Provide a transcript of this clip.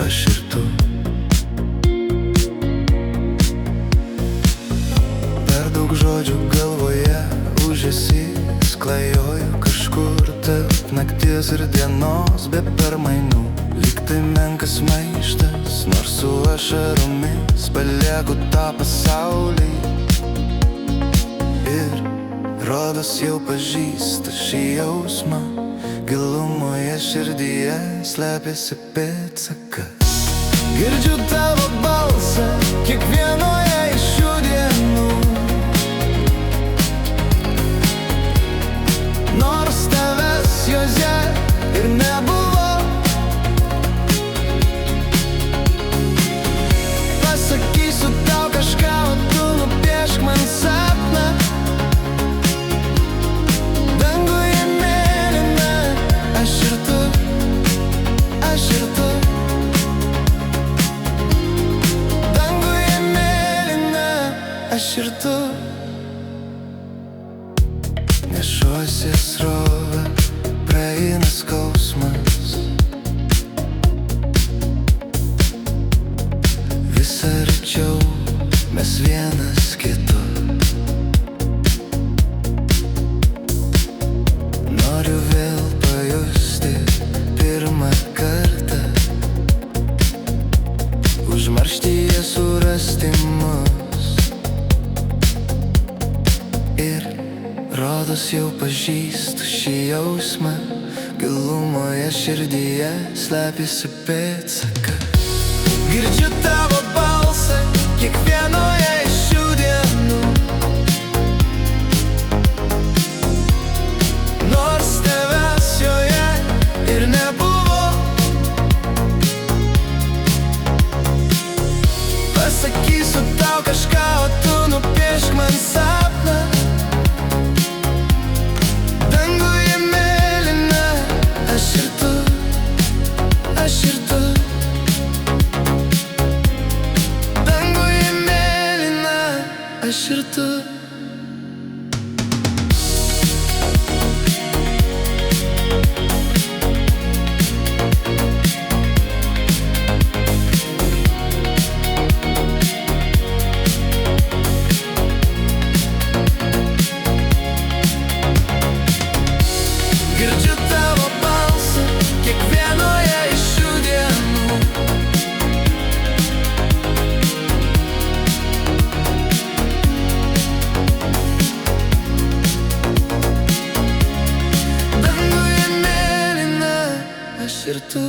aš ir tu. Per daug žodžių galvoje ūžesys, klajoju kažkur tarp nakties ir dienos be permainų. Lyg tai menkas maištas, nors su ašaromis palieku tą pasaulį. Ir rodos jau pažįstu šį jausmą, gilumoje širdyje slepiasi pėdsakas. Girdžiu tavo balsą kiekvienoje iš šių dienų, nors tavęs joje ir nebuvo. Pasakysiu tau kažką, o tu nupiešk man sapną. Danguje mėlyna, aš ir tu, aš ir tu. Danguje mėlyna, aš ir tu. Nešuosi srovę, praeina skausmas, vis arčiau mes vienas kitu. Noriu vėl pajusti pirmą kartą, užmarštyje surasti mus. Ir rodos jau pažįstu šį jausmą, gilumoje širdyje slepiasi pėdsakas. Girdžiu tavo balsą kiekvienoje iš šių dienų, nors tavęs joje ir nebuvo. Pasakysiu tau kažką, o tu nupiešk man sapną. Danguje mėlyna, aš ir tu, aš ir tu. Danguje mėlyna, aš ir tu. Girdžiu tavo balsą kiekvienoje iš šių dienų, danguje mėlyna, aš ir tu.